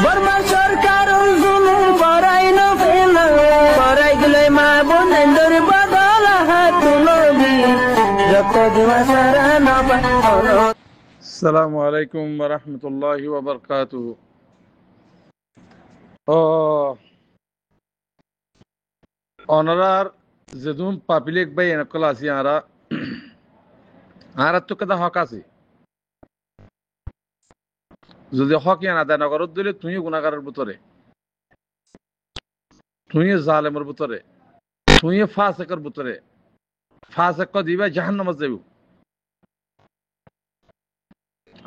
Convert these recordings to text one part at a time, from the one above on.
বর্মা সরকার জুলুম করাই না ফেনা করাই গেলে মা বোনের বদল হাত নবী যত দিবা সারা না পাওয়া। আসসালামু আলাইকুম ওয়া রাহমাতুল্লাহি ওয়া বারাকাতুহু। অনারার যেদুম পাবলিক বাই এনকল আছি আরা তো কেদা হক আছে যদি হক ইয়ান আদায় না করত দিলে তুই গুনাহগারের ভিতরে তুই জালেমের ভিতরে তুই ফাসিকের ভিতরে ফাসিক দিবা জাহান্নামে যাইব।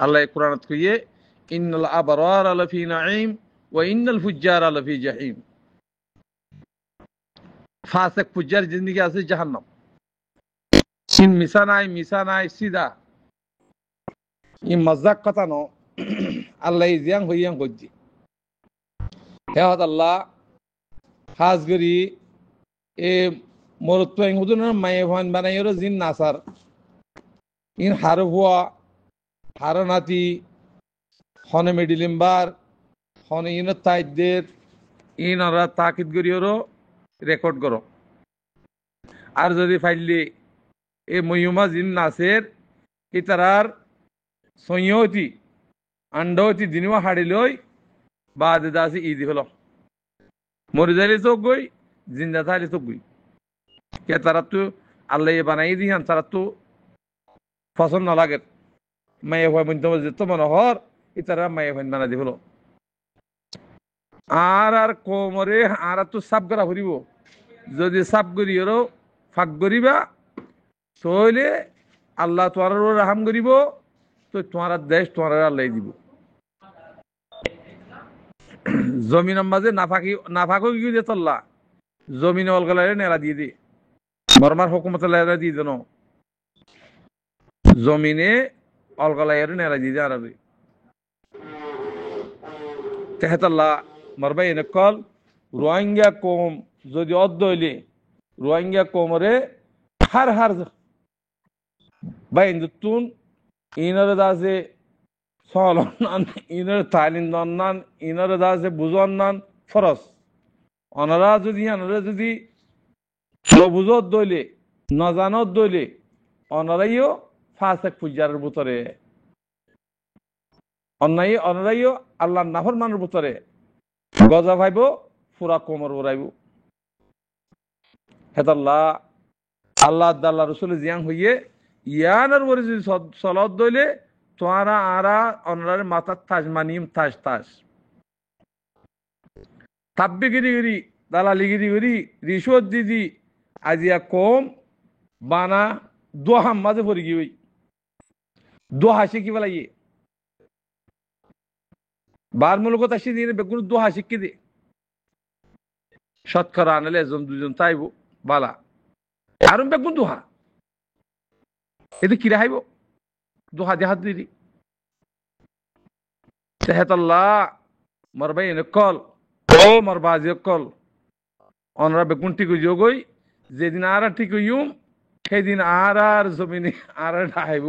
আল্লাহ কুরআনত কইয়ে ইন্নাল আবরারা লাফি নাঈম ওয়া ইন্নাল ফুজ্জারা লাফি জাহিম। ফাসিক ফুজ্জার জিন্দেগি আছে জাহান্নাম। ইন মিশা নাই সিদা ই মজাক কথা ন আল্লাহ জিয়াং হইয়াং হজ্জি হে আল্লাহ খাস করি এ মরত হুদুন মায়ে ভান বানাইর জিন নাসার ইন হার হুয়া হার নাতি হনে মেডিলিম্বার হনে ইন তাইদের ইন ওরা তাকিদ করিও রেকর্ড করো। আর যদি ফাইলি এ মহিমা জিন নাসের ইতারার সৈয়তি আন্ডতি দিনওয়া হাড়ি লই বাদ দাসি ঈদ হলো মরে যাইলে চোখ গই জিন্দা থাকলে চোখ গই কে তারা তো আল্লাহ বানাই দিহান তারা তো ফসল না লাগে মায়ে হয় যেত মনোহর ইতারা মায়ে হয় বানা দি হলো আর কোমরে আর তো সাপ করা ফুরিব যদি সাপ করিও ফাঁক করিবা তাহলে আল্লাহ তোমার রাহাম করিব তো তোমার দেশ তোমার আল্লাহ দিব। জমিনের মাঝে নাফাকি কি দিয়ে তল্লা জমিনে অলগলায় নেড়া দিয়ে দি বর্মার হুকুমত নেড়া দিয়ে দেন জমিনে অলগলায় নেড়া দিয়ে দে আর তেহতাল্লাহ মরবাই এনেকল রোহিঙ্গা কম যদি অদ্দইলে রোহিঙ্গা কোমরে হার হার বাইন্দুন ইনরে দাসে সলনান ইনরে তালিন দন্নান ইনরে দাসে বুঝন্নান ফরস অনারা যদি বুঝত দইলে নজানত দইলে অনারাইও ফাসেক ফুজারের ভিতরে অনারাইও আল্লাহ নাফরমানের ভিতরে গজা ভাইব পুরা কোমর উড়াইব। হেতাল্লাহ আল্লাহ আল্লাহ রসুল জিয়াং হইয়ে ইয়ানের পরে যদি সলত দইলে তোয়ারা আরা অনারের মাথার তাজ মানিম তাজ তাব্বে গিরি দালালি গিরি রিশোদ দিদি আজিয়া কম বানা দোহাম মাঝে পড়ে গিয়ে দোহা শিখি পেলাইয়ে বার মূলকতা আসি দিয়ে বেগুন দোহা শিখি দে শতকরা আনলে একজন দুজন তাইব বালা আর বেগুন দোহা এতে কিরা হাইব দোহা দেহাত দিদি তেহেতাল্লাহ মরবাই কল ও মরবাজি কল অনরা বেগুন ঠিক হইও গই যেদিন আর ঠিক হইম সেদিন আর জমিনে আর ঢাইব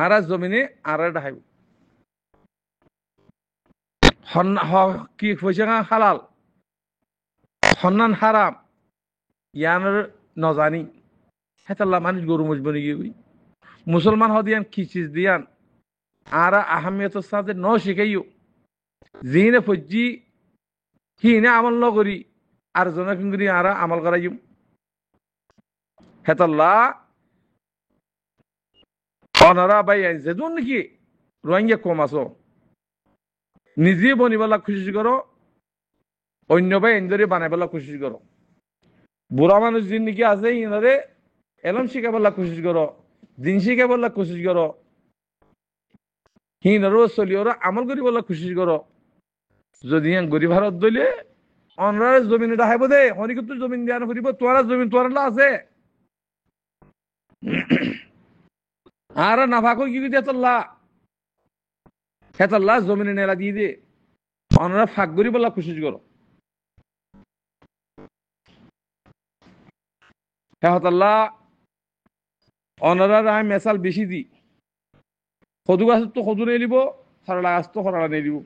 আর জমিনে আর ঢাইব কি পয়সা হালাল সন্নান হারাম ইয়ানোর নজানি হেতাল্লাহ মানুষ গরু মজবনি গিয়ে মুসলমান হদিয়ান কি চিজ দিয়ান আর আহমিয়তের সাথে ন শিখাইও জিনে ফজ্জি হিনে আমল ন করি আর জনকিঙ্গুরি আর আমল করাইম হেতাল্লাহ অনারা বাই যেদুন নাকি রোহিঙ্গা কম আছো নিজে বনিবেলা খুশি করো অন্য ভাই এনজরে বানাইবেলা খুশি করো বুড়া মানুষ দিন নাকি আছে ইনারে এলম শিখাবেলা খুশি করো দিন শিখাবেলা খুশি করো হিনারও চলিওরা আমল করি বলা খুশি করো যদি গরিব ভারত দইলে অনরার জমিনে দেখাইব দে হরিকত জমিন দিয়া ফুরিব তোরা জমিন তোরা আছে আর নাফাকো কি দিয়ে তল্লা হেতাল্লাহ জমিনে নেলা দিয়ে দে অনরা ফাঁক করি বলা খুশি করো হেতাল্লাহ অনরার আমি মেসাল বেশি দি সদু গাছত তো সদু নিয়ে দিব, সরলা গাছ তো সরলা নিয়ে দিব।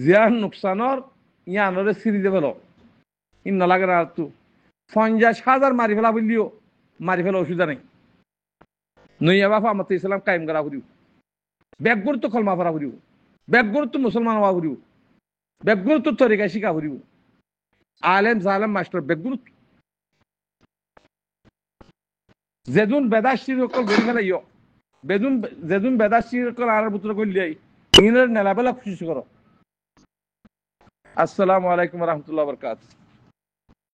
জিয়ার নোকসানর ইয়ানরে সিরি দে ফেলো, ইন নালাগে না তো 50,000 মারি ফেলা বললিও মারি ফেলা অসুবিধা নেই। নইয়া বাপা আমার ইসলাম কায়েম করা করিব, ব্যাগগুর তো কলমা ফরা করিব, ব্যাগগুর তো মুসলমান হওয়া করিব, ব্যাগগুর তো তরিকা শিকা করিব। আলেম জালেম মাস্টার ব্যাগগুর যেদুন বেদাশির সকল গড়ি ফেলাইও, যেদুন বেদাশির সকল আর বুতর করলিয়াই ইংরেজ নেলাবেলা খুশি করো। আসসালামু আলাইকুম রহমতুল্লাহ বরকাত।